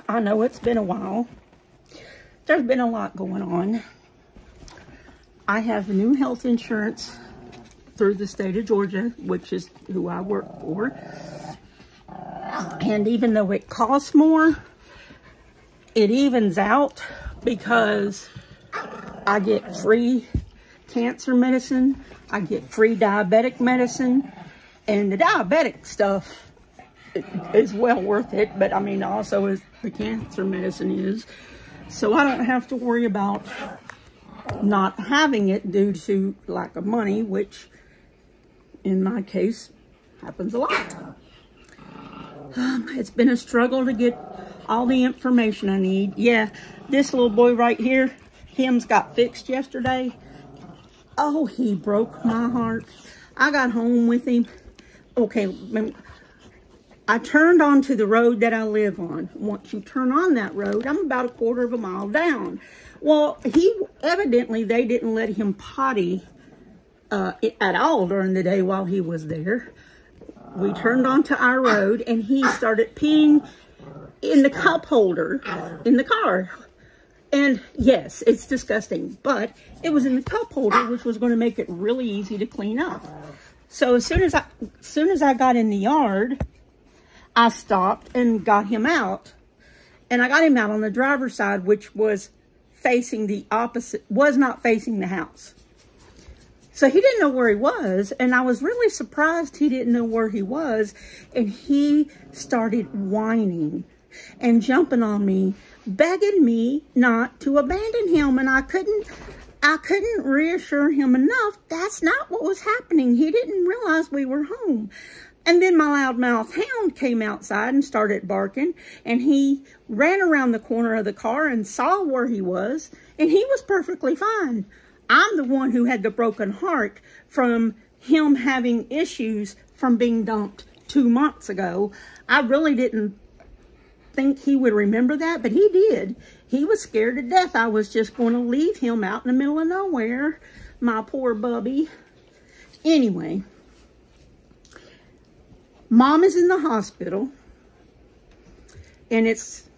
I know it's been a while. There's been a lot going on. I have new health insurance through the state of Georgia, which is who I work for. And even though it costs more, it evens out because I get free cancer medicine, I get free diabetic medicine, and the diabetic stuff is well worth it, but I mean also as the cancer medicine is. So I don't have to worry about not having it due to lack of money, which in my case happens a lot. It's been a struggle to get all the information I need. Yeah, this little boy right here, him's got fixed yesterday. Oh, he broke my heart. I got home with him. Okay, I turned onto the road that I live on. Once you turn on that road, I'm about a quarter of a mile down. Well, evidently they didn't let him potty at all during the day while he was there. We turned onto our road and he started peeing in the cup holder in the car. And yes, it's disgusting, but it was in the cup holder, which was going to make it really easy to clean up. So as soon as I got in the yard, I stopped and got him out. And I got him out on the driver's side, which was facing the opposite, was not facing the house. So he didn't know where he was, and I was really surprised he didn't know where he was. And he started whining and jumping on me, begging me not to abandon him. And I couldn't reassure him enough. That's not what was happening. He didn't realize we were home. And then my loudmouth hound came outside and started barking, and he ran around the corner of the car and saw where he was, and he was perfectly fine. I'm the one who had the broken heart from him having issues from being dumped 2 months ago. I really didn't think he would remember that, but he did. He was scared to death I was just going to leave him out in the middle of nowhere, my poor bubby. Anyway, Mom is in the hospital, and it's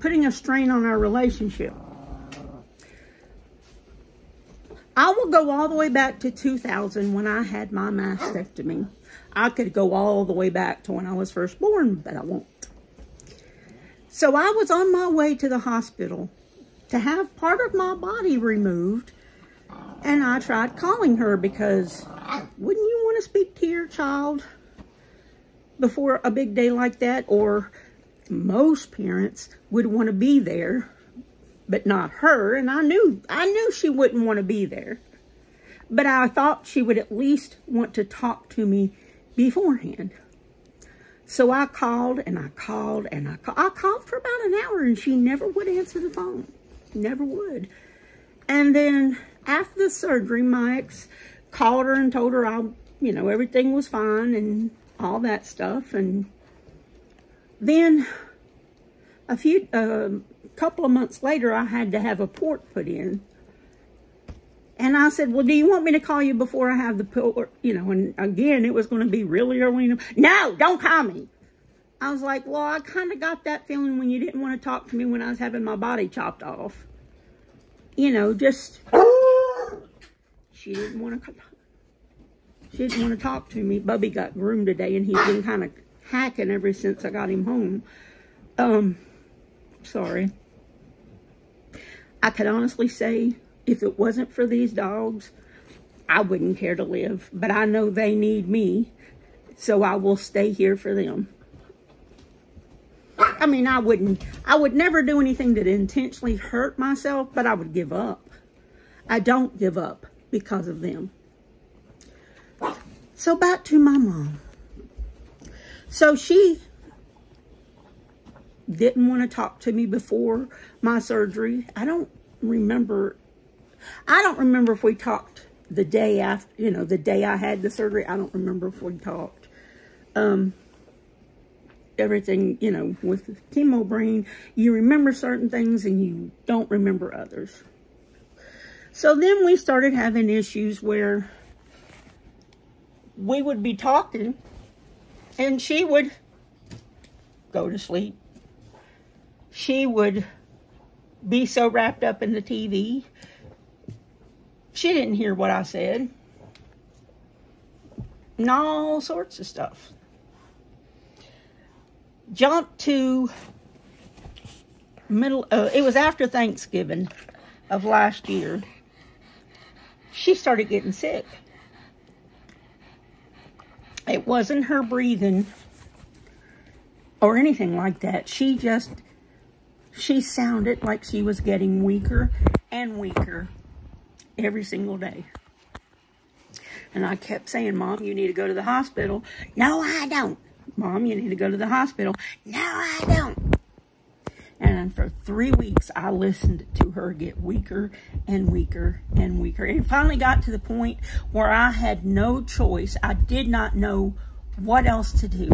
putting a strain on our relationship. I will go all the way back to 2000 when I had my mastectomy. I could go all the way back to when I was first born, but I won't. So I was on my way to the hospital to have part of my body removed, and I tried calling her because wouldn't you want to speak to your child before a big day like that? Or most parents would want to be there, but not her. And I knew she wouldn't want to be there, but I thought she would at least want to talk to me beforehand. So I called and I called and I called. I called for about an hour and she never would answer the phone. Never would. And then after the surgery, my ex called her and told her everything was fine and all that stuff. And then a couple of months later, I had to have a port put in. And I said, well, do you want me to call you before I have the port? And again, it was going to be really early. No, don't call me. I was like, well, I kind of got that feeling when you didn't want to talk to me when I was having my body chopped off. Just, she didn't want to talk to me. Bubby got groomed today, and he's been kind of hacking ever since I got him home. Sorry. I could honestly say, if it wasn't for these dogs, I wouldn't care to live. But I know they need me, so I will stay here for them. I mean, I would never do anything that intentionally hurt myself, but I would give up. I don't give up because of them. So back to my mom. So she didn't want to talk to me before my surgery. I don't remember if we talked the day after, the day I had the surgery. I don't remember if we talked. Everything, with chemo brain, you remember certain things and you don't remember others. So then we started having issues where we would be talking and she would go to sleep. She would be so wrapped up in the TV, she didn't hear what I said. And all sorts of stuff. Jump to it was after Thanksgiving of last year. She started getting sick. It wasn't her breathing or anything like that. She sounded like she was getting weaker and weaker every single day. And I kept saying, Mom, you need to go to the hospital. No, I don't. Mom, you need to go to the hospital. No, I don't. And for 3 weeks, I listened to her get weaker and weaker and weaker. It finally got to the point where I had no choice. I did not know what else to do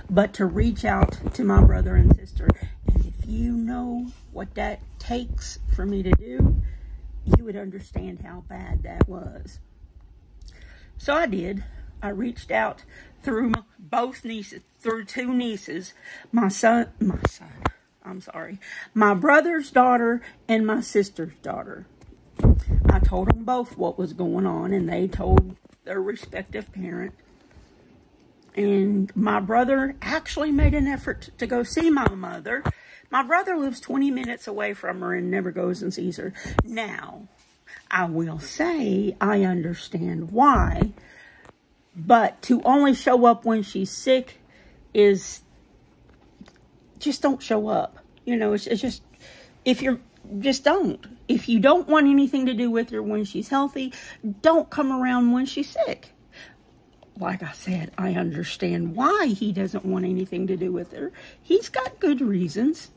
but to reach out to my brother and sister. And if you know what that takes for me to do, you would understand how bad that was. So I did. I reached out through through two nieces, my brother's daughter and my sister's daughter. I told them both what was going on, and they told their respective parent. And my brother actually made an effort to go see my mother. My brother lives 20 minutes away from her and never goes and sees her. Now, I will say I understand why, but to only show up when she's sick is just don't show up. You know, it's just, if you don't want anything to do with her when she's healthy, don't come around when she's sick. Like I said, I understand why he doesn't want anything to do with her. He's got good reasons.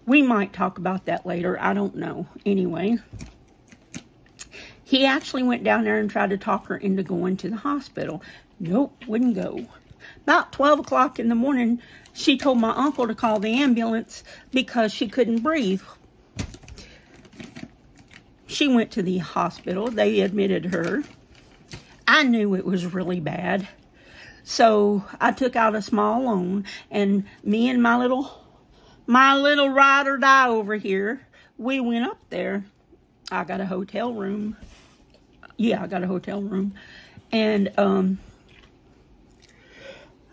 We might talk about that later. I don't know. Anyway, he actually went down there and tried to talk her into going to the hospital. Nope, wouldn't go. About 12 o'clock in the morning, she told my uncle to call the ambulance because she couldn't breathe. She went to the hospital. They admitted her. I knew it was really bad. So I took out a small loan, and me and my little ride or die over here, we went up there. I got a hotel room. Yeah, I got a hotel room. And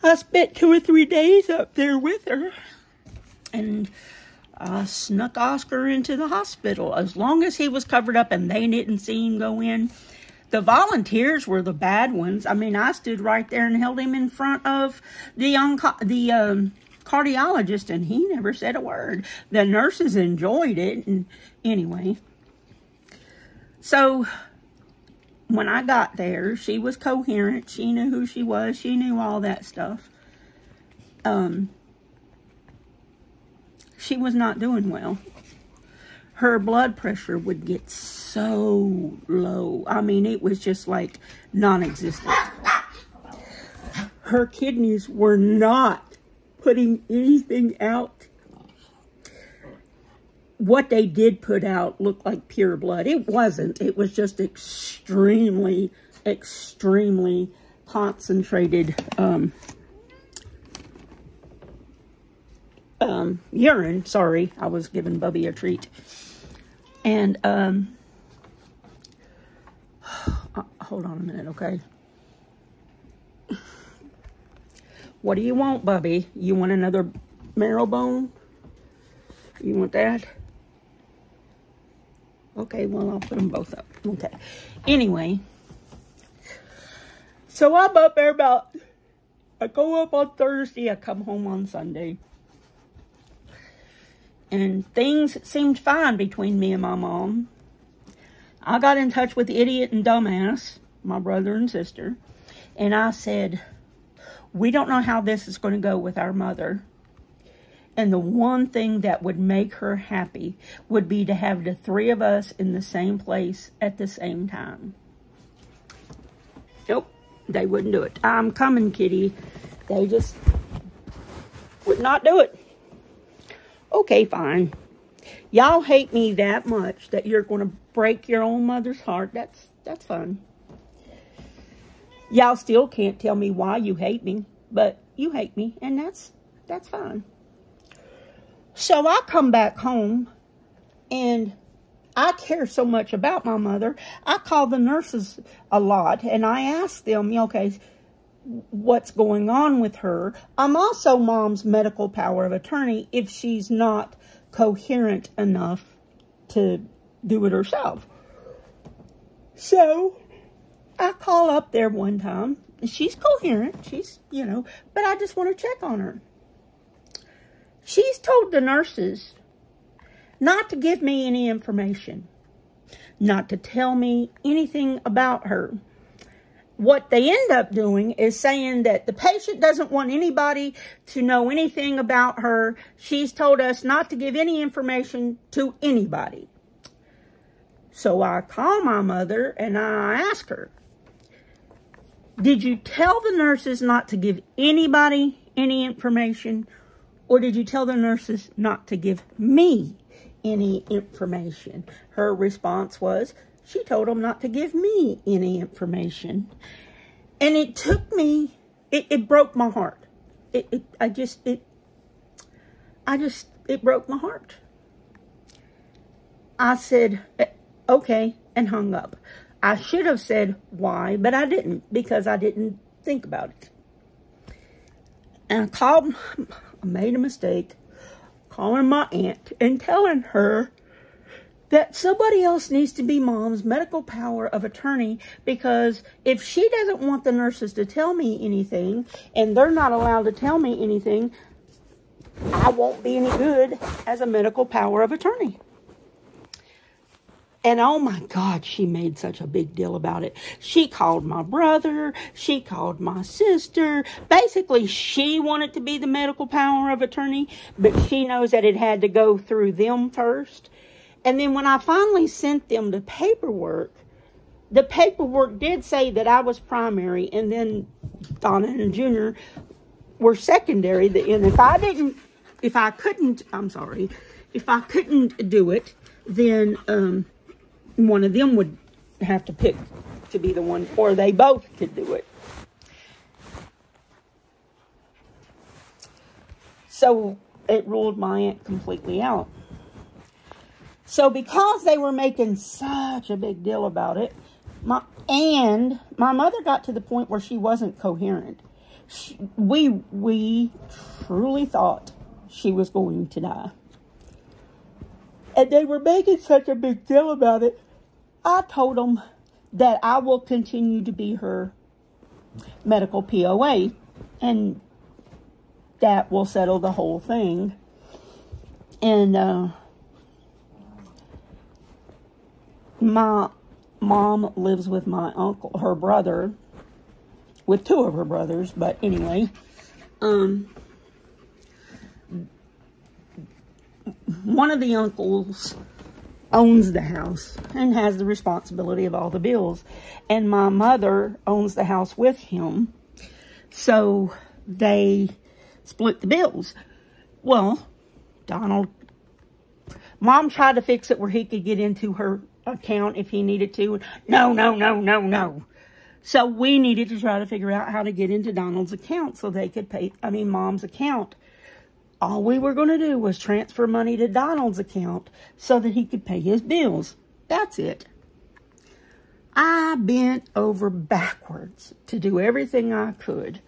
I spent 2 or 3 days up there with her. And I snuck Oscar into the hospital. As long as he was covered up and they didn't see him go in. The volunteers were the bad ones. I mean, I stood right there and held him in front of the cardiologist, and he never said a word. The nurses enjoyed it. And anyway, so when I got there, she was coherent. She knew who she was. She knew all that stuff. She was not doing well. Her blood pressure would get so low. I mean, it was just like non-existent. Her kidneys were not putting anything out. What they did put out looked like pure blood. It wasn't. It was just extremely, extremely concentrated urine. Sorry, I was giving Bubby a treat. And, hold on a minute, okay? What do you want, Bubby? You want another marrow bone? You want that? Okay, well, I'll put them both up. Okay. Anyway, so I'm up there I go up on Thursday, I come home on Sunday. And things seemed fine between me and my mom. I got in touch with Idiot and Dumbass, my brother and sister, and I said, we don't know how this is going to go with our mother. And the one thing that would make her happy would be to have the 3 of us in the same place at the same time. Nope, they wouldn't do it. I'm coming, kitty. They just would not do it. Okay, fine. Y'all hate me that much that you're going to break your own mother's heart. That's fun. Y'all still can't tell me why you hate me, but you hate me, and That's fine. So I come back home, and I care so much about my mother. I call the nurses a lot, and I ask them, okay, what's going on with her. I'm also Mom's medical power of attorney if she's not coherent enough to do it herself. So I call up there one time. She's coherent. She's, but I just want to check on her. She's told the nurses not to give me any information, not to tell me anything about her. What they end up doing is saying that the patient doesn't want anybody to know anything about her. She's told us not to give any information to anybody. So I call my mother and I ask her, did you tell the nurses not to give anybody any information, or did you tell the nurses not to give me any information? Her response was, she told them not to give me any information. And it took me, it broke my heart. It broke my heart. I said, okay, and hung up. I should have said why, but I didn't, because I didn't think about it. And I made a mistake, calling my aunt and telling her that somebody else needs to be Mom's medical power of attorney, because if she doesn't want the nurses to tell me anything, and they're not allowed to tell me anything, I won't be any good as a medical power of attorney. And oh my God, she made such a big deal about it. She called my brother. She called my sister. Basically, she wanted to be the medical power of attorney, but she knows that it had to go through them first. And then when I finally sent them the paperwork did say that I was primary, and then Donna and Junior were secondary. And if I couldn't do it, then one of them would have to pick to be the one, or they both could do it. So it ruled my aunt completely out. So because they were making such a big deal about it, my mother got to the point where she wasn't coherent. We truly thought she was going to die. And they were making such a big deal about it. I told them that I will continue to be her medical POA, and that will settle the whole thing. And my mom lives with my uncle, her brother, with two of her brothers, but anyway, one of the uncles owns the house and has the responsibility of all the bills. And my mother owns the house with him. So they split the bills. Well, Mom tried to fix it where he could get into her account if he needed to. No. So we needed to try to figure out how to get into Donald's account so they could pay, Mom's account. All we were going to do was transfer money to Donald's account so that he could pay his bills. That's it. I bent over backwards to do everything I could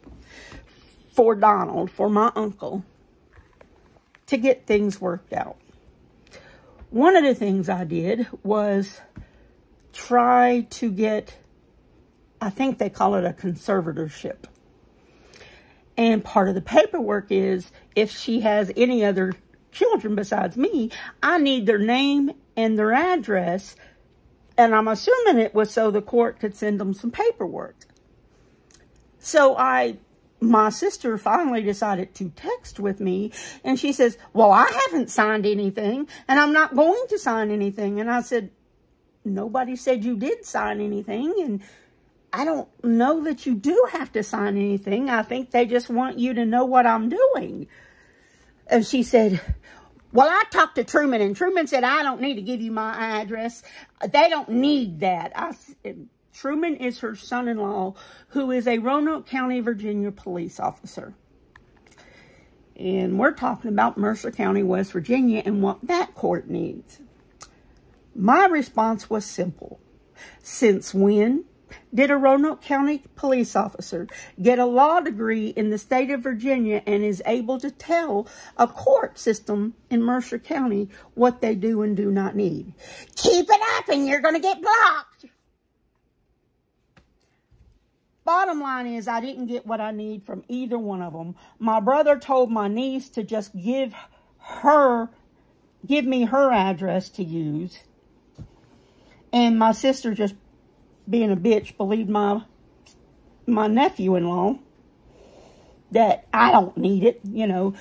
for Donald, for my uncle, to get things worked out. One of the things I did was try to get, I think they call it a conservatorship. And part of the paperwork is, if she has any other children besides me, I need their name and their address. And I'm assuming it was so the court could send them some paperwork. So my sister finally decided to text with me. And she says, well, I haven't signed anything. And I'm not going to sign anything. And I said, nobody said you did sign anything. And I don't know that you do have to sign anything. I think they just want you to know what I'm doing. And she said, well, I talked to Truman, and Truman said, I don't need to give you my address. They don't need that. Truman is her son-in-law, who is a Roanoke County, Virginia police officer. And we're talking about Mercer County, West Virginia, and what that court needs. My response was simple. Since when did a Roanoke County police officer get a law degree in the state of Virginia and is able to tell a court system in Mercer County what they do and do not need? Keep it up and you're going to get blocked. Bottom line is, I didn't get what I need from either one of them. My brother told my niece to just give me her address to use. And my sister, just being a bitch, believed my nephew-in-law that I don't need it. You know,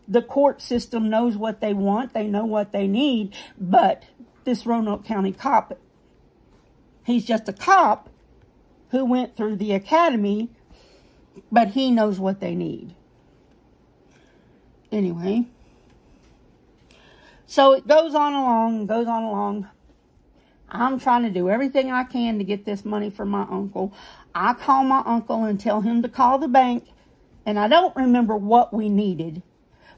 the court system knows what they want. They know what they need. But this Roanoke County cop, he's just a cop who went through the academy, but he knows what they need. Anyway, so it goes on along. I'm trying to do everything I can to get this money from my uncle. I call my uncle and tell him to call the bank, and I don't remember what we needed,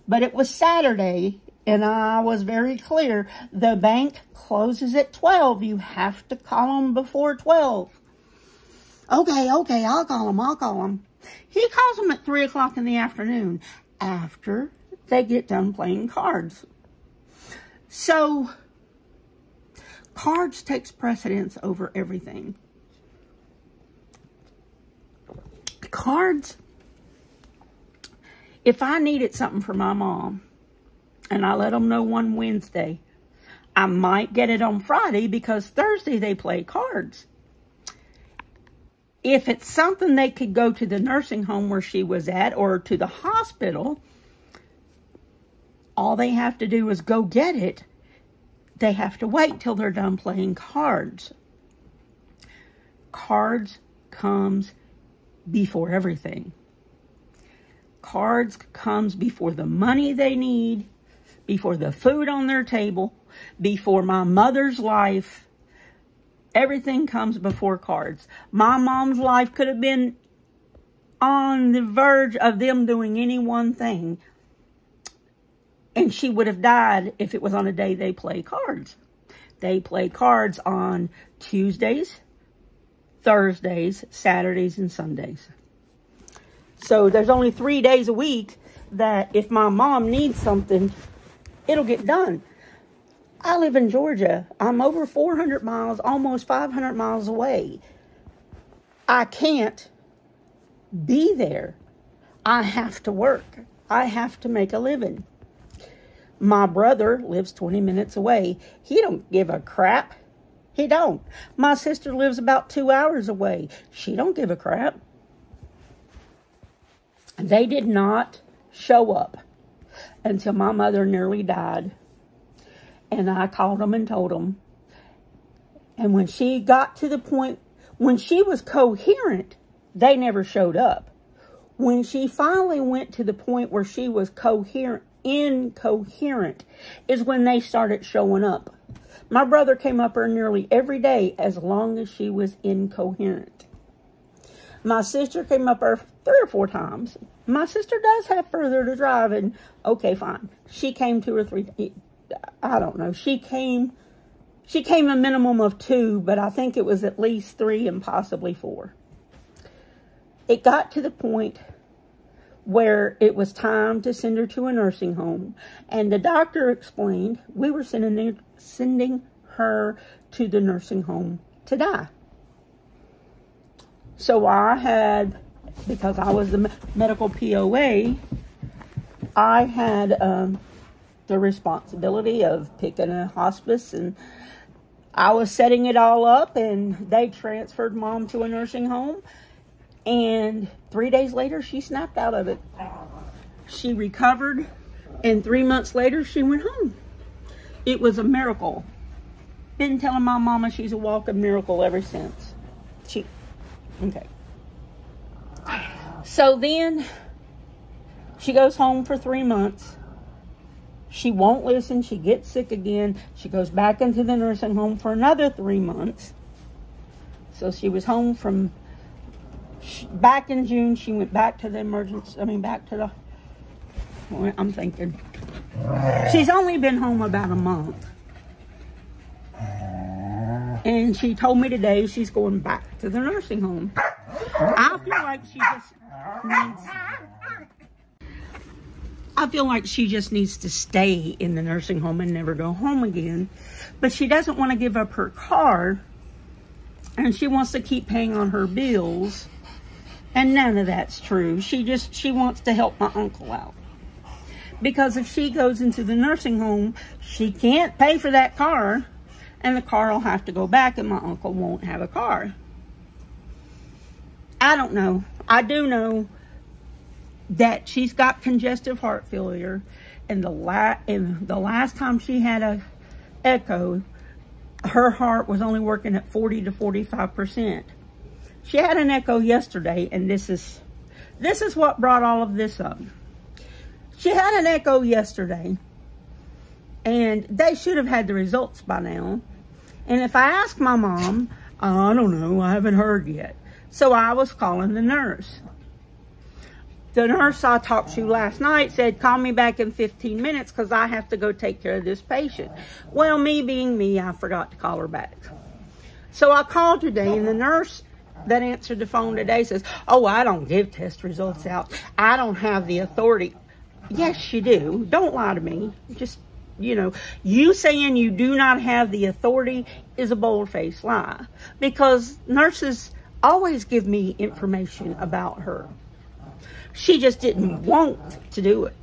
but it was Saturday, and I was very clear. The bank closes at 12. You have to call them before 12. Okay, I'll call him. He calls them at 3 o'clock in the afternoon after they get done playing cards. So, cards takes precedence over everything. Cards, if I needed something for my mom, and I let them know one Wednesday, I might get it on Friday because Thursday they play cards. If it's something they could go to the nursing home where she was at or to the hospital, all they have to do is go get it. They have to wait till they're done playing cards. Cards comes before everything. Cards comes before the money they need, before the food on their table, before my mother's life. Everything comes before cards. My mom's life could have been on the verge of them doing any one thing, and she would have died if it was on a day they play cards. They play cards on Tuesdays, Thursdays, Saturdays, and Sundays. So there's only 3 days a week that if my mom needs something, it'll get done. I live in Georgia. I'm over 400 miles, almost 500 miles away. I can't be there. I have to work. I have to make a living. My brother lives 20 minutes away. He don't give a crap. He don't. My sister lives about 2 hours away. She don't give a crap. They did not show up until my mother nearly died. And I called them and told them. And when she got to the point, when she was coherent, they never showed up. When she finally went to the point where she was incoherent, is when they started showing up. My brother came up her nearly every day as long as she was incoherent. My sister came up her 3 or 4 times. My sister does have further to drive, and okay, fine. She came 2 or 3. I don't know. She came a minimum of 2, but I think it was at least 3 and possibly 4. It got to the point where it was time to send her to a nursing home, and the doctor explained we were sending her to the nursing home to die. So I had, because I was the medical POA, I had the responsibility of picking a hospice, and I was setting it all up, and they transferred Mom to a nursing home, and 3 days later she snapped out of it. She recovered, and 3 months later she went home. It was a miracle. Been telling my mama she's a walking miracle ever since. Okay. So then she goes home for 3 months. She won't listen. She gets sick again. She goes back into the nursing home for another 3 months. So she was home from back in June. She went back to the Well, I'm thinking, she's only been home about a month. And she told me today she's going back to the nursing home. I feel like she just needs to stay in the nursing home and never go home again. But she doesn't want to give up her car, and she wants to keep paying on her bills. And none of that's true. She wants to help my uncle out. Because if she goes into the nursing home, she can't pay for that car, and the car will have to go back, and my uncle won't have a car. I don't know. I do know that she's got congestive heart failure, and the last time she had a echo, her heart was only working at 40 to 45%. She had an echo yesterday, and this is what brought all of this up. She had an echo yesterday, and they should have had the results by now. And if I ask my mom, I don't know, I haven't heard yet. So I was calling the nurse. The nurse I talked to last night said, call me back in 15 minutes because I have to go take care of this patient. Well, me being me, I forgot to call her back. So I called today, and the nurse that answered the phone today says, oh, I don't give test results out. I don't have the authority. Yes, you do. Don't lie to me. Just, you saying you do not have the authority is a bold-faced lie, because nurses always give me information about her. She just didn't want to do it.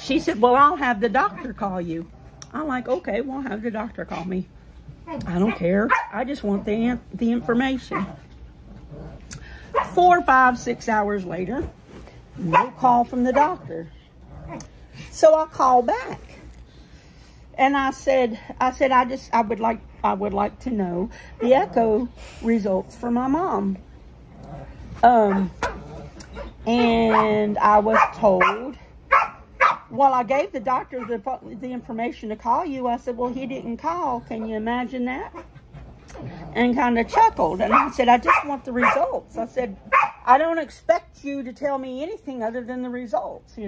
She said, well, I'll have the doctor call you. I'm like, okay, well, I'll have the doctor call me. I don't care. I just want the information. 4, 5, 6 hours later, no call from the doctor. So I called back, and I said, I would like to know the echo results for my mom. And I was told, well, I gave the doctor the information to call you. I said, well, he didn't call. Can you imagine that? And kind of chuckled. And I said, I just want the results. I said, I don't expect you to tell me anything other than the results,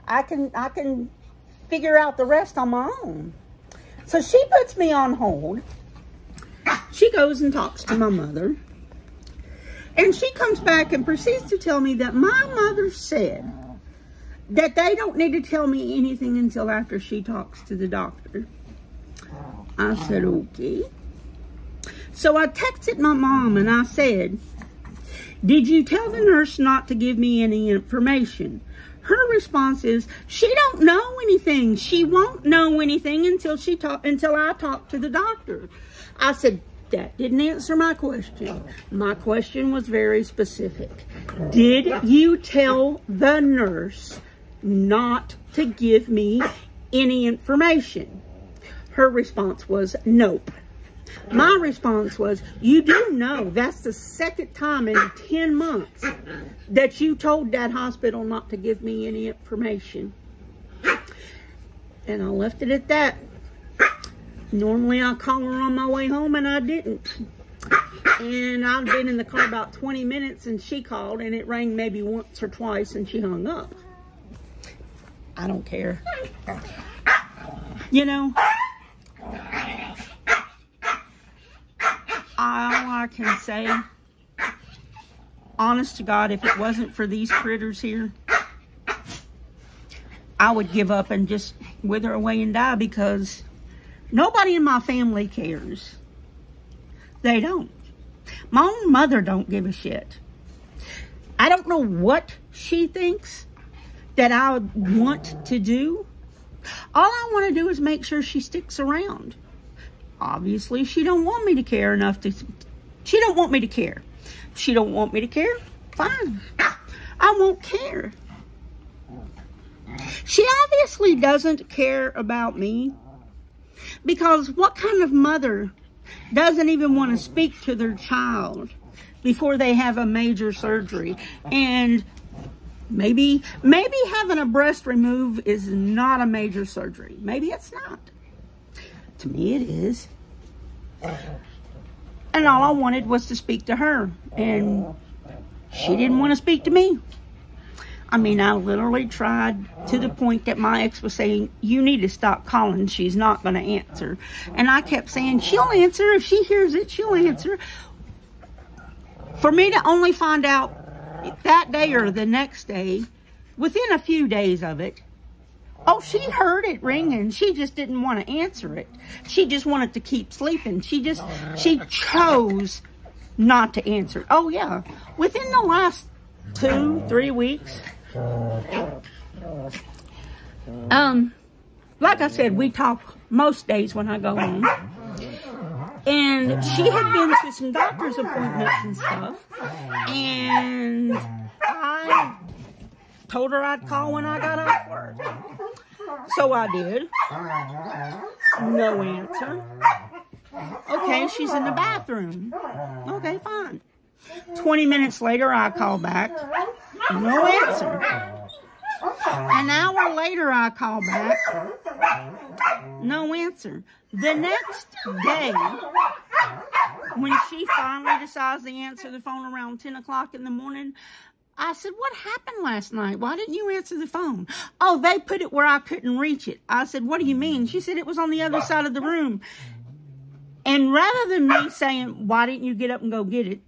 I can figure out the rest on my own. So she puts me on hold. She goes and talks to my mother. And she comes back and proceeds to tell me that my mother said that they don't need to tell me anything until after she talks to the doctor. I said, okay. So I texted my mom and I said, did you tell the nurse not to give me any information? Her response is, she don't know anything. She won't know anything until I talk to the doctor. I said, that didn't answer my question. My question was very specific. Did you tell the nurse not to give me any information? Her response was, nope. My response was, you do know that's the second time in 10 months that you told that hospital not to give me any information. And I left it at that. Normally I call her on my way home, and I didn't. And I'd been in the car about 20 minutes, and she called, and it rang maybe once or twice, and she hung up. I don't care. All I can say, honest to God, if it wasn't for these critters here, I would give up and just wither away and die, because nobody in my family cares. They don't. My own mother don't give a shit. I don't know what she thinks that I want to do. All I want to do is make sure she sticks around. Obviously, she don't want me to care enough to... She don't want me to care. If she don't want me to care, fine. I won't care. She obviously doesn't care about me, because what kind of mother doesn't even want to speak to their child before they have a major surgery? And maybe having a breast removed is not a major surgery. Maybe it's not. To me, it is. And all I wanted was to speak to her, and she didn't want to speak to me. I mean, I literally tried to the point that my ex was saying, you need to stop calling. She's not going to answer. And I kept saying, she'll answer. If she hears it, she'll answer. For me to only find out that day or the next day, within a few days of it, oh, she heard it ringing. She just didn't want to answer it. She just wanted to keep sleeping. She chose not to answer. Oh, yeah. Within the last 2-3 weeks, like I said, we talk most days when I go home. And she had been to some doctor's appointments and stuff. And I told her I'd call when I got off work. So I did. No answer. Okay, she's in the bathroom. Okay, fine. 20 minutes later, I call back. No answer. An hour later, I call back. No answer. The next day, when she finally decides to answer the phone around 10 o'clock in the morning, I said, what happened last night? Why didn't you answer the phone? Oh, they put it where I couldn't reach it. I said, what do you mean? She said, it was on the other side of the room. And rather than me saying, why didn't you get up and go get it?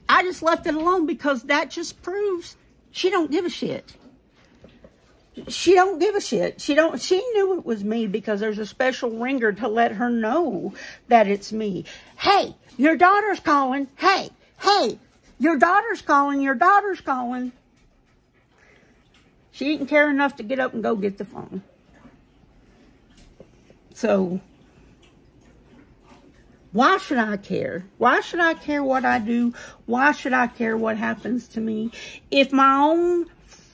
I just left it alone because that just proves she don't give a shit. She don't give a shit. She knew it was me because there's a special ringer to let her know that it's me. Hey, your daughter's calling. Hey, your daughter's calling. Your daughter's calling. She didn't care enough to get up and go get the phone. So, why should I care? Why should I care what I do? Why should I care what happens to me? If my own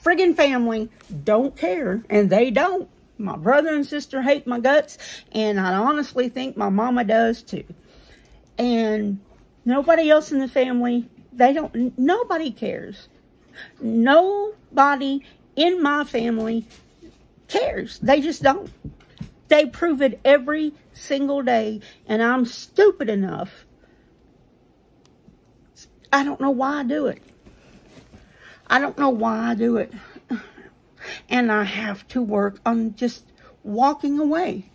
friggin' family don't care, and they don't. My brother and sister hate my guts, and I honestly think my mama does too. And nobody else in the family, nobody cares. Nobody in my family cares. They just don't. They prove it every single day, and I'm stupid enough. I don't know why I do it. I don't know why I do it. And I have to work on just walking away.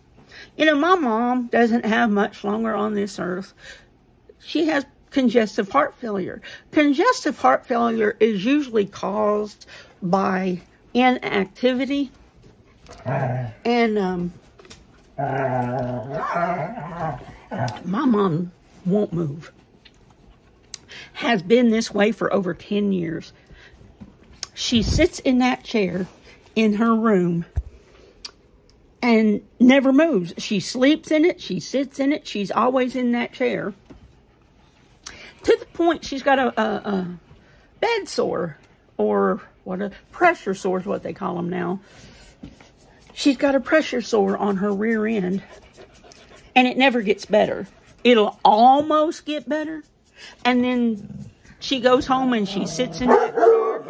You know, my mom doesn't have much longer on this earth. She has congestive heart failure. Congestive heart failure is usually caused by inactivity. And my mom won't move. Has been this way for over 10 years. She sits in that chair in her room and never moves. She sleeps in it. She sits in it. She's always in that chair. To the point she's got a bed sore, or a pressure sore is what they call them now. She's got a pressure sore on her rear end, and it never gets better. It'll almost get better, and then she goes home and she sits in that chair,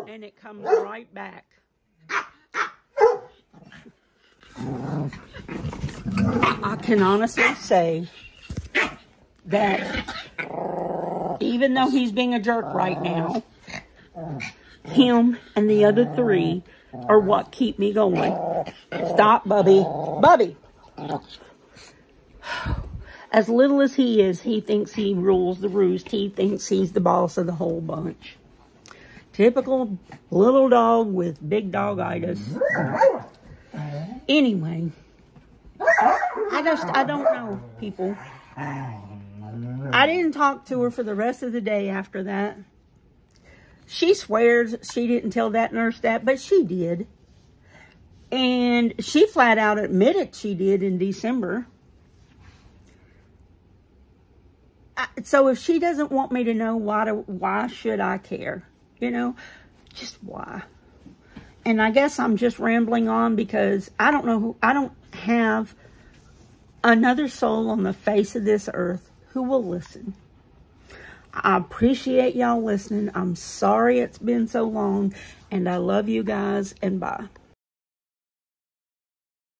and it comes right back. I can honestly say that even though he's being a jerk right now, him and the other three are what keep me going. Stop, Bubby. Bubby! As little as he is, he thinks he rules the roost. He thinks he's the boss of the whole bunch. Typical little dog with big dog-itis. Anyway, I don't know, people. I didn't talk to her for the rest of the day after that. She swears she didn't tell that nurse that, but she did. And she flat out admitted she did in December. So if she doesn't want me to know, why should I care? You know, just why? And I guess I'm just rambling on because I don't know I don't have another soul on the face of this earth who will listen. I appreciate y'all listening. I'm sorry it's been so long, and I love you guys, and bye.